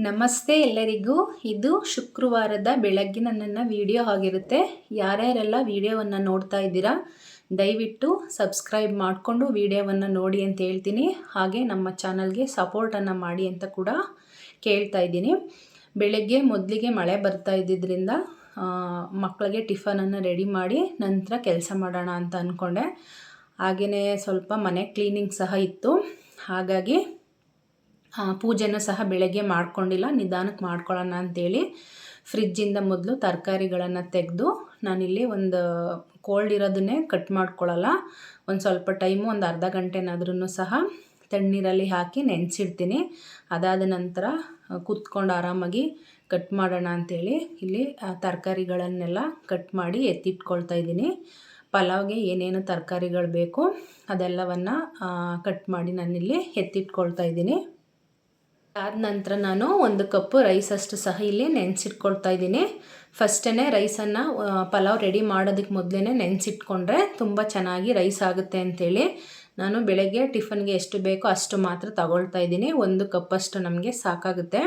ನಮಸ್ತೆ ಎಲ್ಲರಿಗೂ. ಇದು ಶುಕ್ರವಾರದ ಬೆಳಗ್ಗಿನ ನನ್ನ ವಿಡಿಯೋ ಆಗಿರುತ್ತೆ. ಯಾರ್ಯಾರೆಲ್ಲ ವಿಡಿಯೋವನ್ನು ನೋಡ್ತಾ ಇದ್ದೀರಾ ದಯವಿಟ್ಟು ಸಬ್ಸ್ಕ್ರೈಬ್ ಮಾಡಿಕೊಂಡು ವಿಡಿಯೋವನ್ನು ನೋಡಿ ಅಂತ ಹೇಳ್ತೀನಿ. ಹಾಗೆ ನಮ್ಮ ಚಾನಲ್ಗೆ ಸಪೋರ್ಟನ್ನು ಮಾಡಿ ಅಂತ ಕೂಡ ಕೇಳ್ತಾ ಇದ್ದೀನಿ. ಬೆಳಗ್ಗೆ ಮೊದಲಿಗೆ ಮಳೆ ಬರ್ತಾ ಇದ್ದಿದ್ದರಿಂದ ಮಕ್ಕಳಿಗೆ ಟಿಫನನ್ನು ರೆಡಿ ಮಾಡಿ ನಂತರ ಕೆಲಸ ಮಾಡೋಣ ಅಂತ ಅಂದ್ಕೊಂಡೆ. ಹಾಗೆಯೇ ಸ್ವಲ್ಪ ಮನೆ ಕ್ಲೀನಿಂಗ್ ಸಹ ಇತ್ತು. ಹಾಗಾಗಿ ಪೂಜೆನೂ ಸಹ ಬೆಳಗ್ಗೆ ಮಾಡ್ಕೊಂಡಿಲ್ಲ, ನಿಧಾನಕ್ಕೆ ಮಾಡ್ಕೊಳ್ಳೋಣ ಅಂಥೇಳಿ ಫ್ರಿಜ್ಜಿಂದ ಮೊದಲು ತರಕಾರಿಗಳನ್ನು ತೆಗೆದು ನಾನಿಲ್ಲಿ ಒಂದು ಕೋಲ್ಡ್ ಇರೋದನ್ನೇ ಕಟ್ ಮಾಡ್ಕೊಳ್ಳಲ್ಲ, ಒಂದು ಸ್ವಲ್ಪ ಟೈಮು ಒಂದು ಅರ್ಧ ಗಂಟೆನಾದ್ರೂ ಸಹ ತಣ್ಣೀರಲ್ಲಿ ಹಾಕಿ ನೆನೆಸಿಡ್ತೀನಿ. ಅದಾದ ನಂತರ ಕೂತ್ಕೊಂಡು ಆರಾಮಾಗಿ ಕಟ್ ಮಾಡೋಣ ಅಂಥೇಳಿ ಇಲ್ಲಿ ತರಕಾರಿಗಳನ್ನೆಲ್ಲ ಕಟ್ ಮಾಡಿ ಎತ್ತಿಟ್ಕೊಳ್ತಾ ಇದ್ದೀನಿ. ಪಲಾವ್ಗೆ ಏನೇನು ತರಕಾರಿಗಳು ಬೇಕು ಅದೆಲ್ಲವನ್ನು ಕಟ್ ಮಾಡಿ ನಾನಿಲ್ಲಿ ಎತ್ತಿಟ್ಕೊಳ್ತಾ ಇದ್ದೀನಿ. ಅದಾದ ನಂತರ ನಾನು 1 ಕಪ್ಪು ರೈಸ್ ಅಷ್ಟು ಸಹ ಇಲ್ಲಿ ನೆನೆಸಿಟ್ಕೊಳ್ತಾ ಇದ್ದೀನಿ. ಫಸ್ಟೇ ರೈಸನ್ನು ಪಲಾವ್ ರೆಡಿ ಮಾಡೋದಕ್ಕೆ ಮೊದಲೇ ನೆನೆಸಿಟ್ಕೊಂಡ್ರೆ ತುಂಬ ಚೆನ್ನಾಗಿ ರೈಸ್ ಆಗುತ್ತೆ ಅಂಥೇಳಿ ನಾನು ಬೆಳಗ್ಗೆ ಟಿಫನ್ಗೆ ಎಷ್ಟು ಬೇಕೋ ಅಷ್ಟು ಮಾತ್ರ ತಗೊಳ್ತಾ ಇದ್ದೀನಿ. 1 ಕಪ್ಪಷ್ಟು ನಮಗೆ ಸಾಕಾಗುತ್ತೆ.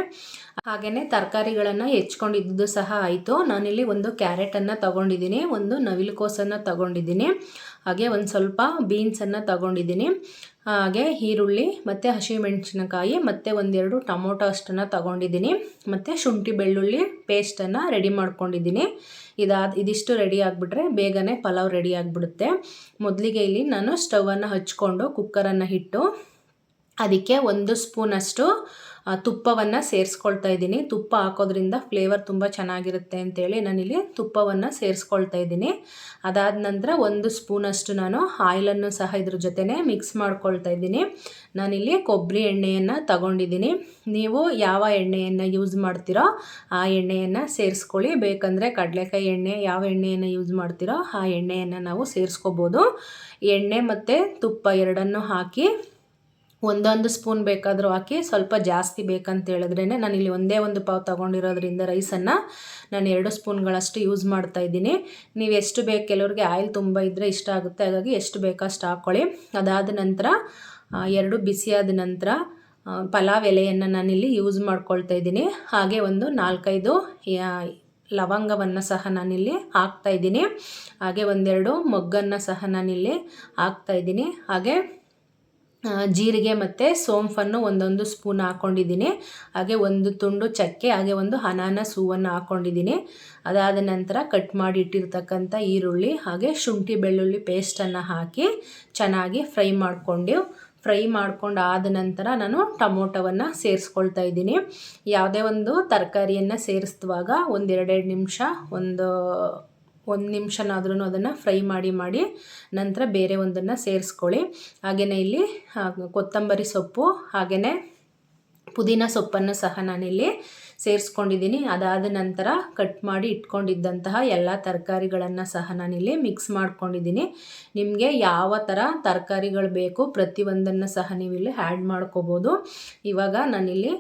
ಹಾಗೆಯೇ ತರಕಾರಿಗಳನ್ನು ಹೆಚ್ಕೊಂಡಿದ್ದು ಸಹ ಆಯಿತು. ನಾನಿಲ್ಲಿ ಒಂದು ಕ್ಯಾರೆಟನ್ನು ತೊಗೊಂಡಿದ್ದೀನಿ, ಒಂದು ನವಿಲುಕೋಸನ್ನು ತೊಗೊಂಡಿದ್ದೀನಿ, ಹಾಗೆ ಒಂದು ಸ್ವಲ್ಪ ಬೀನ್ಸನ್ನು ತೊಗೊಂಡಿದ್ದೀನಿ, ಹಾಗೆ ಈರುಳ್ಳಿ ಮತ್ತು ಹಸಿಮೆಣಸಿನಕಾಯಿ ಮತ್ತು 1-2 ಟೊಮೊಟೊ ಅಷ್ಟನ್ನು ತೊಗೊಂಡಿದ್ದೀನಿ, ಮತ್ತು ಶುಂಠಿ ಬೆಳ್ಳುಳ್ಳಿ ಪೇಸ್ಟನ್ನು ರೆಡಿ ಮಾಡ್ಕೊಂಡಿದ್ದೀನಿ. ಇದಿಷ್ಟು ರೆಡಿ ಆಗಿಬಿಟ್ರೆ ಬೇಗನೆ ಪಲಾವ್ ರೆಡಿ ಆಗಿಬಿಡುತ್ತೆ. ಮೊದಲಿಗೆ ಇಲ್ಲಿ ನಾನು ಸ್ಟವನ್ನು ಹಚ್ಕೊಂಡು ಕುಕ್ಕರನ್ನು ಇಟ್ಟು ಅದಕ್ಕೆ 1 ಸ್ಪೂನಷ್ಟು ತುಪ್ಪವನ್ನು ಸೇರಿಸ್ಕೊಳ್ತಾ ಇದ್ದೀನಿ. ತುಪ್ಪ ಹಾಕೋದ್ರಿಂದ ಫ್ಲೇವರ್ ತುಂಬ ಚೆನ್ನಾಗಿರುತ್ತೆ ಅಂತೇಳಿ ನಾನಿಲ್ಲಿ ತುಪ್ಪವನ್ನು ಸೇರಿಸ್ಕೊಳ್ತಾ ಇದ್ದೀನಿ. ಅದಾದ ನಂತರ 1 ಸ್ಪೂನಷ್ಟು ನಾನು ಆಯಿಲನ್ನು ಸಹ ಇದ್ರ ಜೊತೆನೇ ಮಿಕ್ಸ್ ಮಾಡ್ಕೊಳ್ತಾ ಇದ್ದೀನಿ. ನಾನಿಲ್ಲಿ ಕೊಬ್ಬರಿ ಎಣ್ಣೆಯನ್ನು ತಗೊಂಡಿದ್ದೀನಿ. ನೀವು ಯಾವ ಎಣ್ಣೆಯನ್ನು ಯೂಸ್ ಮಾಡ್ತೀರೋ ಆ ಎಣ್ಣೆಯನ್ನು ಸೇರಿಸ್ಕೊಳ್ಳಿ. ಬೇಕಂದರೆ ಕಡಲೆಕಾಯಿ ಎಣ್ಣೆ, ಯಾವ ಎಣ್ಣೆಯನ್ನು ಯೂಸ್ ಮಾಡ್ತೀರೋ ಆ ಎಣ್ಣೆಯನ್ನು ನಾವು ಸೇರಿಸ್ಕೋಬೋದು. ಎಣ್ಣೆ ಮತ್ತು ತುಪ್ಪ ಎರಡನ್ನೂ ಹಾಕಿ 1 ಸ್ಪೂನ್ ಬೇಕಾದರೂ ಹಾಕಿ, ಸ್ವಲ್ಪ ಜಾಸ್ತಿ ಬೇಕಂತ ಹೇಳಿದ್ರೇ ನಾನಿಲ್ಲಿ 1 ಪಾವು ತೊಗೊಂಡಿರೋದ್ರಿಂದ ರೈಸನ್ನು ನಾನು 2 ಸ್ಪೂನ್ಗಳಷ್ಟು ಯೂಸ್ ಮಾಡ್ತಾ ಇದ್ದೀನಿ. ನೀವು ಎಷ್ಟು ಬೇಕು, ಕೆಲವ್ರಿಗೆ ಆಯಿಲ್ ತುಂಬ ಇದ್ದರೆ ಇಷ್ಟ ಆಗುತ್ತೆ, ಹಾಗಾಗಿ ಎಷ್ಟು ಬೇಕೋ ಅಷ್ಟು ಹಾಕ್ಕೊಳ್ಳಿ. ಅದಾದ ನಂತರ 2 ಬಿಸಿಯಾದ ನಂತರ ಪಲಾವ್ ಎಲೆಯನ್ನು ನಾನಿಲ್ಲಿ ಯೂಸ್ ಮಾಡ್ಕೊಳ್ತಾ ಇದ್ದೀನಿ. ಹಾಗೆ ಒಂದು 4-5 ಲವಂಗವನ್ನು ಸಹ ನಾನಿಲ್ಲಿ ಹಾಕ್ತಾಯಿದ್ದೀನಿ. ಹಾಗೆ 1-2 ಮೊಗ್ಗನ್ನು ಸಹ ನಾನಿಲ್ಲಿ ಹಾಕ್ತಾಯಿದ್ದೀನಿ. ಹಾಗೆ ಜೀರಿಗೆ ಮತ್ತು ಸೋಂಫನ್ನು 1 ಸ್ಪೂನ್ ಹಾಕ್ಕೊಂಡಿದ್ದೀನಿ. ಹಾಗೆ 1 ತುಂಡು ಚಕ್ಕೆ, ಹಾಗೆ 1 ಅನಾನಸ್ ಹೂವನ್ನು ಹಾಕ್ಕೊಂಡಿದ್ದೀನಿ. ಅದಾದ ನಂತರ ಕಟ್ ಮಾಡಿ ಇಟ್ಟಿರ್ತಕ್ಕಂಥ ಈರುಳ್ಳಿ ಹಾಗೆ ಶುಂಠಿ ಬೆಳ್ಳುಳ್ಳಿ ಪೇಸ್ಟನ್ನು ಹಾಕಿ ಚೆನ್ನಾಗಿ ಫ್ರೈ ಮಾಡ್ಕೊಂಡು ಆದ ನಂತರ ನಾನು ಟೊಮೊಟೊವನ್ನು ಸೇರಿಸ್ಕೊಳ್ತಾ ಇದ್ದೀನಿ. ಯಾವುದೇ ಒಂದು ತರಕಾರಿಯನ್ನು ಸೇರಿಸುವಾಗ 1-2 ನಿಮಿಷ ಒಂದು ನಿಮಿಷನಾದ್ರೂ ಅದನ್ನು ಫ್ರೈ ಮಾಡಿ ನಂತರ ಬೇರೆ ಒಂದನ್ನು ಸೇರಿಸ್ಕೊಳ್ಳಿ. ಹಾಗೆಯೇ ಇಲ್ಲಿ ಕೊತ್ತಂಬರಿ ಸೊಪ್ಪು ಹಾಗೆಯೇ ಪುದೀನ ಸೊಪ್ಪನ್ನು ಸಹ ನಾನಿಲ್ಲಿ ಸೇರಿಸ್ಕೊಂಡಿದ್ದೀನಿ. ಅದಾದ ನಂತರ ಕಟ್ ಮಾಡಿ ಇಟ್ಕೊಂಡಿದ್ದಂತಹ ಎಲ್ಲ ತರಕಾರಿಗಳನ್ನು ಸಹ ನಾನಿಲ್ಲಿ ಮಿಕ್ಸ್ ಮಾಡ್ಕೊಂಡಿದ್ದೀನಿ. ನಿಮಗೆ ಯಾವ ಥರ ತರಕಾರಿಗಳು ಬೇಕು ಪ್ರತಿಯೊಂದನ್ನು ಸಹ ನೀವಿಲ್ಲಿ ಆ್ಯಡ್ ಮಾಡ್ಕೋಬೋದು. ಇವಾಗ ನಾನಿಲ್ಲಿ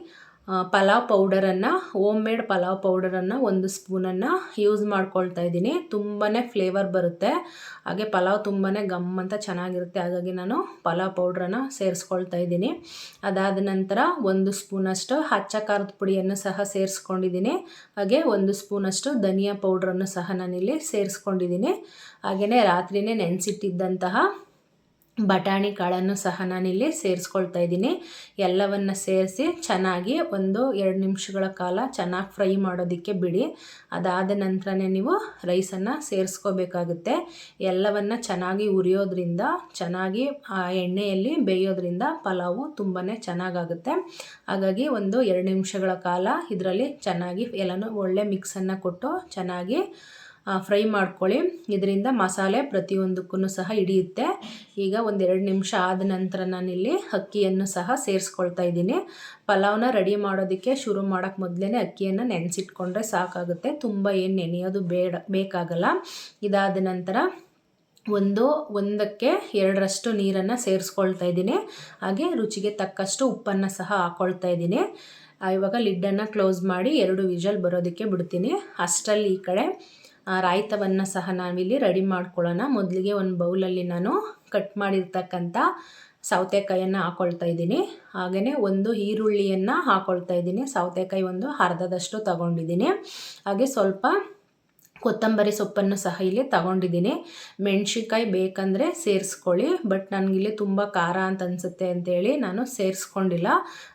ಪಲಾವ್ ಪೌಡರನ್ನು, ಹೋಮ್ ಮೇಡ್ ಪಲಾವ್ ಪೌಡರನ್ನು 1 ಸ್ಪೂನನ್ನು ಯೂಸ್ ಮಾಡ್ಕೊಳ್ತಾ ಇದ್ದೀನಿ. ತುಂಬಾ ಫ್ಲೇವರ್ ಬರುತ್ತೆ, ಹಾಗೆ ಪಲಾವ್ ತುಂಬಾ ಗಮ್ ಅಂತ ಚೆನ್ನಾಗಿರುತ್ತೆ. ಹಾಗಾಗಿ ನಾನು ಪಲಾವ್ ಪೌಡ್ರನ್ನು ಸೇರಿಸ್ಕೊಳ್ತಾ ಇದ್ದೀನಿ. ಅದಾದ ನಂತರ 1 ಸ್ಪೂನಷ್ಟು ಅಚ್ಚ ಖಾರದ ಪುಡಿಯನ್ನು ಸಹ ಸೇರಿಸ್ಕೊಂಡಿದ್ದೀನಿ. ಹಾಗೆ 1 ಸ್ಪೂನಷ್ಟು ಧನಿಯಾ ಪೌಡ್ರನ್ನು ಸಹ ನಾನಿಲ್ಲಿ ಸೇರಿಸ್ಕೊಂಡಿದ್ದೀನಿ. ಹಾಗೆಯೇ ರಾತ್ರಿಯೇ ನೆನೆಸಿಟ್ಟಿದ್ದಂತಹ ಬಟಾಣಿ ಕಾಳನ್ನು ಸಹ ನಾನಿಲ್ಲಿ ಸೇರಿಸ್ಕೊಳ್ತಾ ಇದ್ದೀನಿ. ಎಲ್ಲವನ್ನು ಸೇರಿಸಿ ಚೆನ್ನಾಗಿ 1-2 ನಿಮಿಷಗಳ ಕಾಲ ಚೆನ್ನಾಗಿ ಫ್ರೈ ಮಾಡೋದಕ್ಕೆ ಬಿಡಿ. ಅದಾದ ನಂತರನೇ ನೀವು ರೈಸನ್ನು ಸೇರಿಸ್ಕೋಬೇಕಾಗುತ್ತೆ. ಎಲ್ಲವನ್ನು ಚೆನ್ನಾಗಿ ಉರಿಯೋದ್ರಿಂದ, ಚೆನ್ನಾಗಿ ಆ ಎಣ್ಣೆಯಲ್ಲಿ ಬೇಯೋದ್ರಿಂದ ಪಲಾವು ತುಂಬಾ ಚೆನ್ನಾಗಾಗುತ್ತೆ. ಹಾಗಾಗಿ 1-2 ನಿಮಿಷಗಳ ಕಾಲ ಇದರಲ್ಲಿ ಚೆನ್ನಾಗಿ ಎಲ್ಲನೂ ಒಳ್ಳೆ ಮಿಕ್ಸನ್ನು ಕೊಟ್ಟು ಚೆನ್ನಾಗಿ ಫ್ರೈ ಮಾಡ್ಕೊಳ್ಳಿ. ಇದರಿಂದ ಮಸಾಲೆ ಪ್ರತಿಯೊಂದಕ್ಕೂ ಸಹ ಹಿಡಿಯುತ್ತೆ. ಈಗ 1-2 ನಿಮಿಷ ಆದ ನಂತರ ನಾನಿಲ್ಲಿ ಅಕ್ಕಿಯನ್ನು ಸಹ ಸೇರಿಸ್ಕೊಳ್ತಾ ಇದ್ದೀನಿ. ಪಲಾವ್ನ ರೆಡಿ ಮಾಡೋದಕ್ಕೆ ಶುರು ಮಾಡೋಕ್ಕೆ ಮೊದಲೇ ಅಕ್ಕಿಯನ್ನು ನೆನೆಸಿಟ್ಕೊಂಡ್ರೆ ಸಾಕಾಗುತ್ತೆ, ತುಂಬ ಏನು ನೆನೆಯೋದು ಬೇಕಾಗಲ್ಲ. ಇದಾದ ನಂತರ 1ಕ್ಕೆ 2ರಷ್ಟು ನೀರನ್ನು ಸೇರಿಸ್ಕೊಳ್ತಾ ಇದ್ದೀನಿ. ಹಾಗೆ ರುಚಿಗೆ ತಕ್ಕಷ್ಟು ಉಪ್ಪನ್ನು ಸಹ ಹಾಕ್ಕೊಳ್ತಾ ಇದ್ದೀನಿ. ಇವಾಗ ಲಿಡ್ಡನ್ನು ಕ್ಲೋಸ್ ಮಾಡಿ 2 ವಿಷಲ್ ಬರೋದಕ್ಕೆ ಬಿಡ್ತೀನಿ. ಅಷ್ಟರಲ್ಲಿ ಈ ಕಡೆ ರಾಯ್ತವನ್ನು ಸಹ ನಾವಿಲ್ಲಿ ರೆಡಿ ಮಾಡ್ಕೊಳ್ಳೋಣ. ಮೊದಲಿಗೆ ಒಂದು ಬೌಲಲ್ಲಿ ನಾನು ಕಟ್ ಮಾಡಿರ್ತಕ್ಕಂಥ ಸೌತೆಕಾಯನ್ನು ಹಾಕ್ಕೊಳ್ತಾ ಇದ್ದೀನಿ. ಹಾಗೆಯೇ ಒಂದು ಈರುಳ್ಳಿಯನ್ನು ಹಾಕ್ಕೊಳ್ತಾ ಇದ್ದೀನಿ. ಸೌತೆಕಾಯಿ ಒಂದು ಅರ್ಧದಷ್ಟು ತಗೊಂಡಿದ್ದೀನಿ. ಹಾಗೆ ಸ್ವಲ್ಪ ಕೊತ್ತಂಬರಿ ಸೊಪ್ಪನ್ನು ಸಹ ಇಲ್ಲಿ ತಗೊಂಡಿದ್ದೀನಿ. ಮೆಣಸಿನ್ಕಾಯಿ ಬೇಕಂದರೆ ಸೇರಿಸ್ಕೊಳ್ಳಿ, ಬಟ್ ನನಗಿಲ್ಲಿ ತುಂಬ ಖಾರ ಅಂತ ಅನಿಸುತ್ತೆ ಅಂತೇಳಿ ನಾನು ಸೇರಿಸ್ಕೊಂಡಿಲ್ಲ.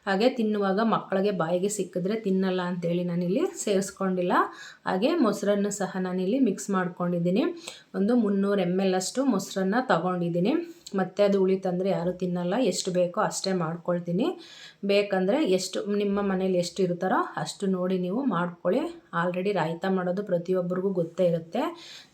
ಹಾಗೆ ತಿನ್ನುವಾಗ ಮಕ್ಕಳಿಗೆ ಬಾಯಿಗೆ ಸಿಕ್ಕಿದ್ರೆ ತಿನ್ನಲ್ಲ ಅಂತೇಳಿ ನಾನಿಲ್ಲಿ ಸೇರಿಸ್ಕೊಂಡಿಲ್ಲ. ಹಾಗೆ ಮೊಸರನ್ನು ಸಹ ನಾನಿಲ್ಲಿ ಮಿಕ್ಸ್ ಮಾಡ್ಕೊಂಡಿದ್ದೀನಿ. ಒಂದು 300 ml ಅಷ್ಟು ಮೊಸರನ್ನು ತಗೊಂಡಿದ್ದೀನಿ. ಮತ್ತು ಅದು ಉಳಿತಂದರೆ ಯಾರೂ ತಿನ್ನಲ್ಲ, ಎಷ್ಟು ಬೇಕೋ ಅಷ್ಟೇ ಮಾಡ್ಕೊಳ್ತೀನಿ. ಬೇಕಂದರೆ ಎಷ್ಟು ನಿಮ್ಮ ಮನೇಲಿ ಎಷ್ಟು ಇರ್ತಾರೋ ಅಷ್ಟು ನೋಡಿ ನೀವು ಮಾಡ್ಕೊಳ್ಳಿ. ಆಲ್ರೆಡಿ ರಾಯ್ತ ಮಾಡೋದು ಪ್ರತಿಯೊಬ್ಬರಿಗೂ ಗೊತ್ತೇ ಇರುತ್ತೆ.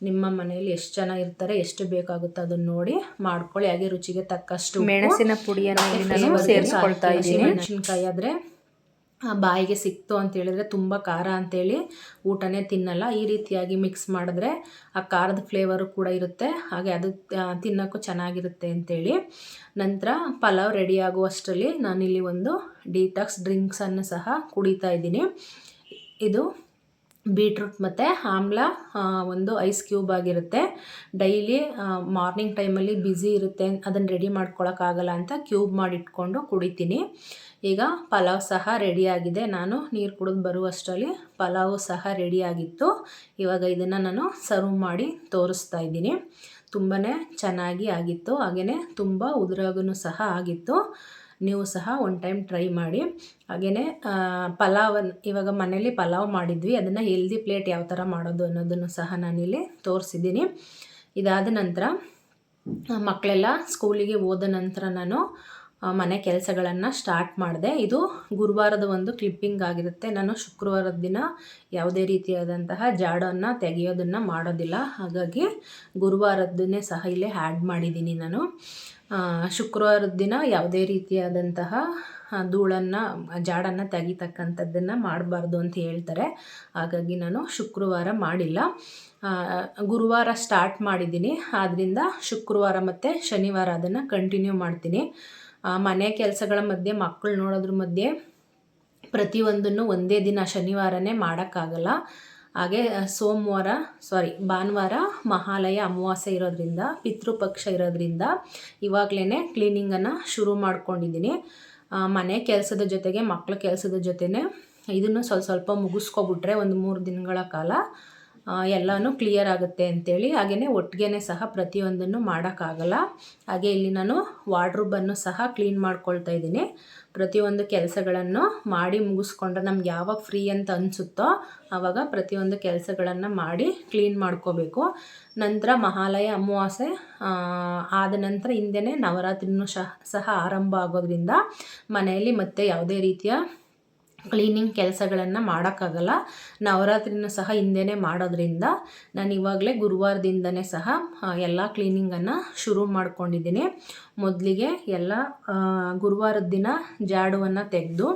ನಿಮ್ಮ ಮನೆಯಲ್ಲಿ ಎಷ್ಟು ಜನ ಇರ್ತಾರೆ, ಎಷ್ಟು ಬೇಕಾಗುತ್ತೋ ಅದನ್ನು ನೋಡಿ ಮಾಡ್ಕೊಳ್ಳಿ. ಹಾಗೆ ರುಚಿಗೆ ತಕ್ಕಷ್ಟು ಮೆಣಸಿನ ಪುಡಿಯನ್ನು ಸೇರಿಸ್ಕೊಳ್ತಾ ಇದ್ದೀನಿ. ಮೆಣಸಿನ್ಕಾಯಿ ಆದರೆ ಬಾಯಿಗೆ ಸಿಕ್ತು ಅಂತ ಹೇಳಿದ್ರೆ ತುಂಬ ಖಾರ ಅಂತೇಳಿ ಊಟನೇ ತಿನ್ನಲ್ಲ. ಈ ರೀತಿಯಾಗಿ ಮಿಕ್ಸ್ ಮಾಡಿದ್ರೆ ಆ ಖಾರದ ಫ್ಲೇವರು ಕೂಡ ಇರುತ್ತೆ, ಹಾಗೆ ಅದು ತಿನ್ನೋಕ್ಕೂ ಚೆನ್ನಾಗಿರುತ್ತೆ ಅಂತೇಳಿ. ನಂತರ ಪಲಾವ್ ರೆಡಿ ಆಗುವಷ್ಟರಲ್ಲಿ ನಾನಿಲ್ಲಿ ಒಂದು ಡಿಟಾಕ್ಸ್ ಡ್ರಿಂಕ್ಸನ್ನು ಸಹ ಕುಡಿತಾ ಇದ್ದೀನಿ. ಇದು ಬೀಟ್ರೂಟ್ ಮತ್ತು ಆಮ್ಲ ಒಂದು ಐಸ್ ಕ್ಯೂಬ್ ಆಗಿರುತ್ತೆ. ಡೈಲಿ ಮಾರ್ನಿಂಗ್ ಟೈಮಲ್ಲಿ ಬ್ಯುಸಿ ಇರುತ್ತೆ, ಅದನ್ನು ರೆಡಿ ಮಾಡ್ಕೊಳಕ್ಕಾಗಲ್ಲ ಅಂತ ಕ್ಯೂಬ್ ಮಾಡಿಟ್ಕೊಂಡು ಕುಡಿತೀನಿ. ಈಗ ಪಲಾವ್ ಸಹ ರೆಡಿಯಾಗಿದೆ. ನಾನು ನೀರು ಕುಡಿದು ಬರುವಷ್ಟರಲ್ಲಿ ಪಲಾವು ಸಹ ರೆಡಿಯಾಗಿತ್ತು. ಇವಾಗ ಇದನ್ನು ನಾನು ಸರ್ವ್ ಮಾಡಿ ತೋರಿಸ್ತಾ ಇದ್ದೀನಿ. ತುಂಬಾ ಚೆನ್ನಾಗಿ ಆಗಿತ್ತು, ಹಾಗೆಯೇ ತುಂಬ ಉದುರಾಗೂ ಸಹ ಆಗಿತ್ತು. ನೀವು ಸಹ ಒನ್ ಟೈಮ್ ಟ್ರೈ ಮಾಡಿ. ಹಾಗೆಯೇ ಪಲಾವನ್ನು ಇವಾಗ ಮನೇಲಿ ಪಲಾವ್ ಮಾಡಿದ್ವಿ, ಅದನ್ನು ಹೆಲ್ದಿ ಪ್ಲೇಟ್ ಯಾವ ಥರ ಮಾಡೋದು ಅನ್ನೋದನ್ನು ಸಹ ನಾನಿಲ್ಲಿ ತೋರಿಸಿದ್ದೀನಿ. ಇದಾದ ನಂತರ ಮಕ್ಕಳೆಲ್ಲ ಸ್ಕೂಲಿಗೆ ಹೋದ ನಂತರ ನಾನು ಮನೆ ಕೆಲಸಗಳನ್ನು ಸ್ಟಾರ್ಟ್ ಮಾಡಿದೆ. ಇದು ಗುರುವಾರದ ಒಂದು ಕ್ಲಿಪ್ಪಿಂಗ್ ಆಗಿರುತ್ತೆ. ನಾನು ಶುಕ್ರವಾರದ ದಿನ ಯಾವುದೇ ರೀತಿಯಾದಂತಹ ಜಾಡನ್ನು ತೆಗೆಯೋದನ್ನು ಮಾಡೋದಿಲ್ಲ, ಹಾಗಾಗಿ ಗುರುವಾರದನ್ನೇ ಸಹ ಇಲ್ಲೇ ಆ್ಯಡ್ ಮಾಡಿದ್ದೀನಿ ನಾನು. ಶುಕ್ರವಾರದ ದಿನ ಯಾವುದೇ ರೀತಿಯಾದಂತಹ ಧೂಳನ್ನು ಜಾಡನ್ನು ತೆಗಿತಕ್ಕಂಥದ್ದನ್ನು ಮಾಡಬಾರ್ದು ಅಂತ ಹೇಳ್ತಾರೆ, ಹಾಗಾಗಿ ನಾನು ಶುಕ್ರವಾರ ಮಾಡಿಲ್ಲ. ಗುರುವಾರ ಸ್ಟಾರ್ಟ್ ಮಾಡಿದ್ದೀನಿ, ಆದ್ದರಿಂದ ಶುಕ್ರವಾರ ಮತ್ತು ಶನಿವಾರ ಅದನ್ನು ಕಂಟಿನ್ಯೂ ಮಾಡ್ತೀನಿ. ಮನೆ ಕೆಲಸಗಳ ಮಧ್ಯೆ ಮಕ್ಕಳು ನೋಡೋದ್ರ ಮಧ್ಯೆ ಪ್ರತಿಯೊಂದನ್ನು ಒಂದೇ ದಿನ ಶನಿವಾರನೇ ಮಾಡೋಕ್ಕಾಗಲ್ಲ. ಹಾಗೆ ಭಾನುವಾರ ಮಹಾಲಯ ಅಮಾವಾಸ್ಯೆ ಇರೋದ್ರಿಂದ, ಪಿತೃಪಕ್ಷ ಇರೋದ್ರಿಂದ ಇವಾಗಲೇ ಕ್ಲೀನಿಂಗನ್ನು ಶುರು ಮಾಡ್ಕೊಂಡಿದ್ದೀನಿ. ಮನೆ ಕೆಲಸದ ಜೊತೆಗೆ ಮಕ್ಕಳ ಕೆಲಸದ ಜೊತೆನೇ ಇದನ್ನು ಸ್ವಲ್ಪ ಮುಗಿಸ್ಕೊಬಿಟ್ರೆ ಒಂದು 3 ದಿನಗಳ ಕಾಲ ಎಲ್ಲನೂ ಕ್ಲಿಯರ್ ಆಗುತ್ತೆ ಅಂಥೇಳಿ. ಹಾಗೆಯೇ ಒಟ್ಟಿಗೆ ಸಹ ಪ್ರತಿಯೊಂದನ್ನು ಮಾಡೋಕ್ಕಾಗಲ್ಲ. ಹಾಗೆ ಇಲ್ಲಿ ನಾನು ವಾರ್ಡ್ರೋಬನ್ನು ಸಹ ಕ್ಲೀನ್ ಮಾಡ್ಕೊಳ್ತಾ ಇದ್ದೀನಿ. ಪ್ರತಿಯೊಂದು ಕೆಲಸಗಳನ್ನು ಮಾಡಿ ಮುಗಿಸ್ಕೊಂಡ್ರೆ ನಮ್ಗೆ ಯಾವಾಗ ಫ್ರೀ ಅಂತ ಅನಿಸುತ್ತೋ ಆವಾಗ ಪ್ರತಿಯೊಂದು ಕೆಲಸಗಳನ್ನು ಮಾಡಿ ಕ್ಲೀನ್ ಮಾಡ್ಕೋಬೇಕು. ನಂತರ ಮಹಾಲಯ ಅಮಾವಾಸ್ಯೆ ಆದ ನಂತರ ಹಿಂದೆಯೇ ನವರಾತ್ರಿನೂ ಸಹ ಆರಂಭ ಆಗೋದ್ರಿಂದ ಮನೆಯಲ್ಲಿ ಮತ್ತೆ ಯಾವುದೇ ರೀತಿಯ ಕ್ಲೀನಿಂಗ್ ಕೆಲಸಗಳನ್ನು ಮಾಡೋಕ್ಕಾಗಲ್ಲ. ನವರಾತ್ರಿನೂ ಸಹ ಹಿಂದೆಯೇ ಮಾಡೋದ್ರಿಂದ ನಾನು ಇವಾಗಲೇ ಗುರುವಾರದಿಂದನೇ ಸಹ ಎಲ್ಲ ಕ್ಲೀನಿಂಗನ್ನು ಶುರು ಮಾಡ್ಕೊಂಡಿದ್ದೀನಿ. ಮೊದಲಿಗೆ ಎಲ್ಲ ಗುರುವಾರದ ದಿನ ಜಾಡುವನ್ನು ತೆಗೆದು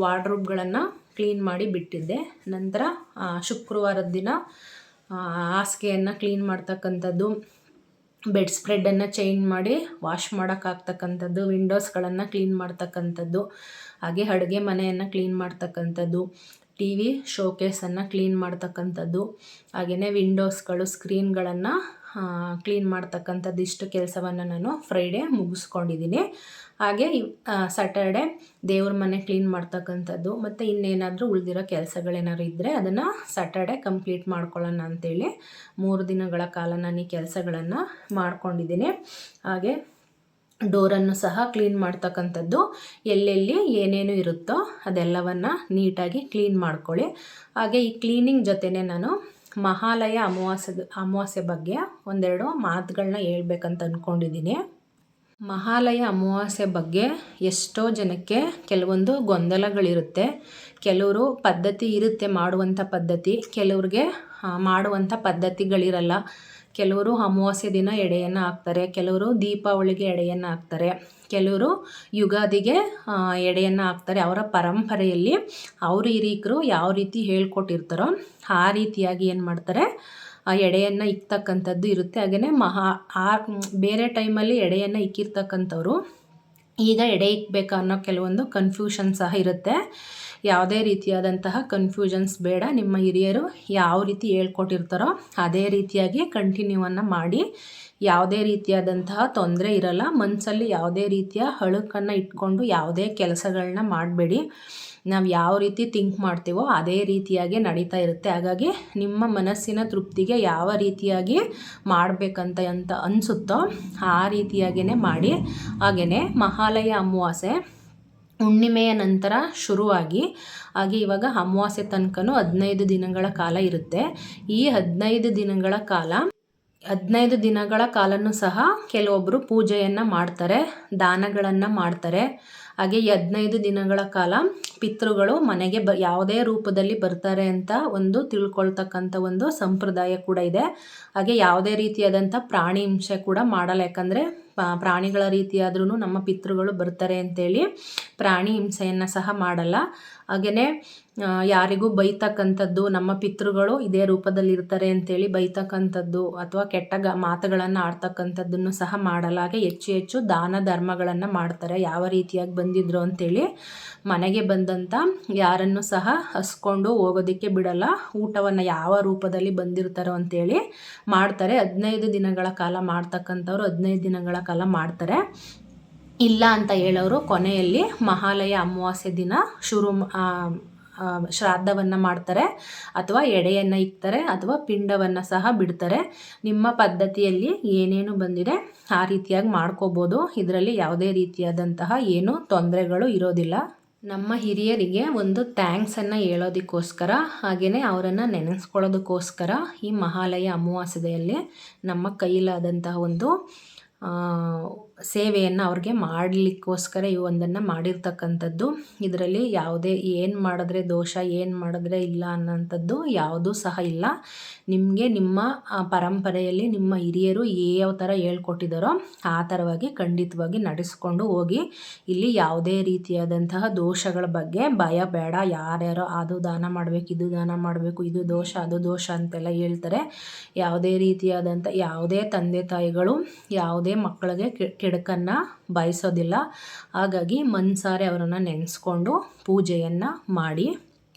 ವಾರ್ಡ್ರೋಬ್ಗಳನ್ನು ಕ್ಲೀನ್ ಮಾಡಿ ಬಿಟ್ಟಿದ್ದೆ. ನಂತರ ಶುಕ್ರವಾರದ ದಿನ ಹಾಸಿಗೆಯನ್ನು ಕ್ಲೀನ್ ಮಾಡ್ತಕ್ಕಂಥದ್ದು, ಬೆಡ್ ಸ್ಪ್ರೆಡನ್ನು ಚೇಂಜ್ ಮಾಡಿ ವಾಶ್ ಮಾಡೋಕ್ಕಾಗ್ತಕ್ಕಂಥದ್ದು, ವಿಂಡೋಸ್ಗಳನ್ನು ಕ್ಲೀನ್ ಮಾಡ್ತಕ್ಕಂಥದ್ದು, ಹಾಗೆ ಅಡುಗೆ ಮನೆಯನ್ನು ಕ್ಲೀನ್ ಮಾಡ್ತಕ್ಕಂಥದ್ದು, TV ಶೋಕೇಸನ್ನು ಕ್ಲೀನ್ ಮಾಡ್ತಕ್ಕಂಥದ್ದು, ಹಾಗೆಯೇ ವಿಂಡೋಸ್ಗಳು, ಸ್ಕ್ರೀನ್ಗಳನ್ನು ಕ್ಲೀನ್ ಮಾಡ್ತಕ್ಕಂಥದ್ದು, ಇಷ್ಟು ಕೆಲಸವನ್ನು ನಾನು ಫ್ರೈಡೇ ಮುಗಿಸ್ಕೊಂಡಿದ್ದೀನಿ. ಹಾಗೆ ಸ್ಯಾಟರ್ಡೆ ದೇವ್ರ ಮನೆ ಕ್ಲೀನ್ ಮಾಡ್ತಕ್ಕಂಥದ್ದು, ಮತ್ತು ಇನ್ನೇನಾದರೂ ಉಳಿದಿರೋ ಕೆಲಸಗಳೇನಾದ್ರು ಇದ್ದರೆ ಅದನ್ನು ಸ್ಯಾಟರ್ಡೆ ಕಂಪ್ಲೀಟ್ ಮಾಡ್ಕೊಳ್ಳೋಣ ಅಂಥೇಳಿ 3 ದಿನಗಳ ಕಾಲ ನಾನು ಈ ಕೆಲಸಗಳನ್ನು ಮಾಡ್ಕೊಂಡಿದ್ದೀನಿ. ಹಾಗೆ ಡೋರನ್ನು ಸಹ ಕ್ಲೀನ್ ಮಾಡ್ತಕ್ಕಂಥದ್ದು, ಎಲ್ಲೆಲ್ಲಿ ಏನೇನು ಇರುತ್ತೋ ಅದೆಲ್ಲವನ್ನು ನೀಟಾಗಿ ಕ್ಲೀನ್ ಮಾಡ್ಕೊಳ್ಳಿ. ಹಾಗೆ ಈ ಕ್ಲೀನಿಂಗ್ ಜೊತೆನೇ ನಾನು ಮಹಾಲಯ ಅಮಾವಾಸ್ಯೆ ಬಗ್ಗೆ ಒಂದೆರಡು ಮಾತುಗಳನ್ನ ಹೇಳ್ಬೇಕಂತ ಅಂದ್ಕೊಂಡಿದ್ದೀನಿ. ಮಹಾಲಯ ಅಮಾವಾಸ್ಯೆ ಬಗ್ಗೆ ಎಷ್ಟೋ ಜನಕ್ಕೆ ಕೆಲವೊಂದು ಗೊಂದಲಗಳಿರುತ್ತೆ. ಕೆಲವರು ಪದ್ಧತಿ ಇರುತ್ತೆ ಮಾಡುವಂಥ ಪದ್ಧತಿ, ಕೆಲವ್ರಿಗೆ ಮಾಡುವಂಥ ಪದ್ಧತಿಗಳಿರಲ್ಲ. ಕೆಲವರು ಅಮಾವಾಸ್ಯೆ ದಿನ ಎಡೆಯನ್ನು ಹಾಕ್ತಾರೆ, ಕೆಲವರು ದೀಪಾವಳಿಗೆ ಎಡೆಯನ್ನು ಹಾಕ್ತಾರೆ, ಕೆಲವರು ಯುಗಾದಿಗೆ ಎಡೆಯನ್ನು ಹಾಕ್ತಾರೆ. ಅವರ ಪರಂಪರೆಯಲ್ಲಿ ಅವ್ರ ಹಿರೀಕರು ಯಾವ ರೀತಿ ಹೇಳ್ಕೊಟ್ಟಿರ್ತಾರೋ ಆ ರೀತಿಯಾಗಿ ಏನು ಮಾಡ್ತಾರೆ, ಆ ಎಡೆಯನ್ನು ಇಕ್ತಕ್ಕಂಥದ್ದು ಇರುತ್ತೆ. ಹಾಗೆಯೇ ಬೇರೆ ಟೈಮಲ್ಲಿ ಎಡೆಯನ್ನು ಇಕ್ಕಿರ್ತಕ್ಕಂಥವ್ರು ಈಗ ಎಡೆ ಇಕ್ಬೇಕಾ ಅನ್ನೋ ಕೆಲವೊಂದು ಕನ್ಫ್ಯೂಷನ್ ಸಹ ಇರುತ್ತೆ. ಯಾವುದೇ ರೀತಿಯಾದಂತಹ ಕನ್ಫ್ಯೂಷನ್ಸ್ ಬೇಡ. ನಿಮ್ಮ ಹಿರಿಯರು ಯಾವ ರೀತಿ ಹೇಳ್ಕೊಟ್ಟಿರ್ತಾರೋ ಅದೇ ರೀತಿಯಾಗಿ ಕಂಟಿನ್ಯೂವನ್ನು ಮಾಡಿ. ಯಾವುದೇ ರೀತಿಯಾದಂತಹ ತೊಂದರೆ ಇರಲ್ಲ. ಮನಸ್ಸಲ್ಲಿ ಯಾವುದೇ ರೀತಿಯ ಅಳುಕನ್ನು ಇಟ್ಕೊಂಡು ಯಾವುದೇ ಕೆಲಸಗಳನ್ನ ಮಾಡಬೇಡಿ. ನಾವು ಯಾವ ರೀತಿ ಥಿಂಕ್ ಮಾಡ್ತೀವೋ ಅದೇ ರೀತಿಯಾಗಿ ನಡೀತಾ ಇರುತ್ತೆ. ಹಾಗಾಗಿ ನಿಮ್ಮ ಮನಸ್ಸಿನ ತೃಪ್ತಿಗೆ ಯಾವ ರೀತಿಯಾಗಿ ಮಾಡಬೇಕಂತ ಅನಿಸುತ್ತೋ ಆ ರೀತಿಯಾಗಿಯೇ ಮಾಡಿ. ಹಾಗೆಯೇ ಮಹಾಲಯ ಅಮಾವಾಸ್ಯೆ ಹುಣ್ಣಿಮೆಯ ನಂತರ ಶುರುವಾಗಿ ಹಾಗೆ ಇವಾಗ ಅಮಾವಾಸ್ಯೆ ತನಕನೂ 15 ದಿನಗಳ ಕಾಲ ಇರುತ್ತೆ. ಈ 15 ದಿನಗಳ ಕಾಲನೂ ಸಹ ಕೆಲವೊಬ್ಬರು ಪೂಜೆಯನ್ನು ಮಾಡ್ತಾರೆ, ದಾನಗಳನ್ನು ಮಾಡ್ತಾರೆ. ಹಾಗೆ ಈ 15 ದಿನಗಳ ಕಾಲ ಪಿತೃಗಳು ಮನೆಗೆ ಯಾವುದೇ ರೂಪದಲ್ಲಿ ಬರ್ತಾರೆ ಅಂತ ಒಂದು ತಿಳ್ಕೊಳ್ತಕ್ಕಂಥ ಒಂದು ಸಂಪ್ರದಾಯ ಕೂಡ ಇದೆ. ಹಾಗೆ ಯಾವುದೇ ರೀತಿಯಾದಂಥ ಪ್ರಾಣಿ ಹಿಂಸೆ ಕೂಡ ಮಾಡಲ್ಲ. ಯಾಕಂದರೆ ಪ್ರಾಣಿಗಳ ರೀತಿಯಾದ್ರೂ ನಮ್ಮ ಪಿತೃಗಳು ಬರ್ತಾರೆ ಅಂತೇಳಿ ಪ್ರಾಣಿ ಹಿಂಸೆಯನ್ನು ಸಹ ಮಾಡಲ್ಲ. ಹಾಗೆಯೇ ಯಾರಿಗೂ ಬೈತಕ್ಕಂಥದ್ದು, ನಮ್ಮ ಪಿತೃಗಳು ಇದೇ ರೂಪದಲ್ಲಿ ಇರ್ತಾರೆ ಅಂತೇಳಿ ಬೈತಕ್ಕಂಥದ್ದು ಅಥವಾ ಕೆಟ್ಟ ಮಾತುಗಳನ್ನು ಆಡ್ತಕ್ಕಂಥದ್ದನ್ನು ಸಹ ಮಾಡಲ್ಲ. ಹಾಗೆ ಹೆಚ್ಚು ದಾನ ಧರ್ಮಗಳನ್ನು ಮಾಡ್ತಾರೆ. ಯಾವ ರೀತಿಯಾಗಿ ಬಂದಿದ್ರು ಅಂತೇಳಿ ಮನೆಗೆ ಬಂದಂಥ ಯಾರನ್ನು ಸಹ ಹಸ್ಕೊಂಡು ಹೋಗೋದಕ್ಕೆ ಬಿಡಲ್ಲ. ಊಟವನ್ನು ಯಾವ ರೂಪದಲ್ಲಿ ಬಂದಿರ್ತಾರೋ ಅಂತೇಳಿ ಮಾಡ್ತಾರೆ. 15 ದಿನಗಳ ಕಾಲ ಮಾಡ್ತಕ್ಕಂಥವ್ರು 15 ದಿನಗಳ ಕಾಲ ಮಾಡ್ತಾರೆ. ಇಲ್ಲ ಅಂತ ಹೇಳೋರು ಕೊನೆಯಲ್ಲಿ ಮಹಾಲಯ ಅಮಾವಾಸ್ಯೆ ದಿನ ಶ್ರಾದ್ದವನ್ನು ಮಾಡ್ತಾರೆ ಅಥವಾ ಎಡೆಯನ್ನು ಇಕ್ತಾರೆ ಅಥವಾ ಪಿಂಡವನ್ನು ಸಹ ಬಿಡ್ತಾರೆ. ನಿಮ್ಮ ಪದ್ಧತಿಯಲ್ಲಿ ಏನೇನು ಬಂದಿದೆ ಆ ರೀತಿಯಾಗಿ ಮಾಡ್ಕೋಬೋದು. ಇದರಲ್ಲಿ ಯಾವುದೇ ರೀತಿಯಾದಂತಹ ಏನು ತೊಂದರೆಗಳು ಇರೋದಿಲ್ಲ. ನಮ್ಮ ಹಿರಿಯರಿಗೆ ಒಂದು ಥ್ಯಾಂಕ್ಸನ್ನು ಹೇಳೋದಕ್ಕೋಸ್ಕರ ಹಾಗೆಯೇ ಅವರನ್ನು ನೆನೆಸ್ಕೊಳ್ಳೋದಕ್ಕೋಸ್ಕರ ಈ ಮಹಾಲಯ ಅಮಾವಾಸ್ಯೆಯಲ್ಲಿ ನಮ್ಮ ಕೈಲಾದಂತಹ ಒಂದು ಸೇವೆಯನ್ನು ಅವ್ರಿಗೆ ಮಾಡಲಿಕ್ಕೋಸ್ಕರ ಈ ಒಂದನ್ನು ಮಾಡಿರ್ತಕ್ಕಂಥದ್ದು. ಇದರಲ್ಲಿ ಯಾವುದೇ ಏನು ಮಾಡಿದ್ರೆ ದೋಷ, ಏನು ಮಾಡಿದ್ರೆ ಇಲ್ಲ ಅನ್ನೋಂಥದ್ದು ಯಾವುದೂ ಸಹ ಇಲ್ಲ. ನಿಮಗೆ ನಿಮ್ಮ ಪರಂಪರೆಯಲ್ಲಿ ನಿಮ್ಮ ಹಿರಿಯರು ಯಾವ ಥರ ಹೇಳ್ಕೊಟ್ಟಿದ್ದಾರೋ ಆ ಥರವಾಗಿ ಖಂಡಿತವಾಗಿ ನಡೆಸ್ಕೊಂಡು ಹೋಗಿ. ಇಲ್ಲಿ ಯಾವುದೇ ರೀತಿಯಾದಂತಹ ದೋಷಗಳ ಬಗ್ಗೆ ಭಯ ಬೇಡ. ಯಾರ್ಯಾರೋ ಅದು ದಾನ ಮಾಡಬೇಕು, ಇದು ದಾನ ಮಾಡಬೇಕು, ಇದು ದೋಷ ಅದು ದೋಷ ಅಂತೆಲ್ಲ ಹೇಳ್ತಾರೆ. ಯಾವುದೇ ರೀತಿಯಾದಂಥ ಯಾವುದೇ ತಂದೆ ತಾಯಿಗಳು ಯಾವುದೇ ಮಕ್ಕಳಿಗೆ ಕೆಡುಕನ್ನು ಬಯಸೋದಿಲ್ಲ. ಹಾಗಾಗಿ ಮನಸಾರೆ ಅವರನ್ನು ನೆನೆಸ್ಕೊಂಡು ಪೂಜೆಯನ್ನು ಮಾಡಿ.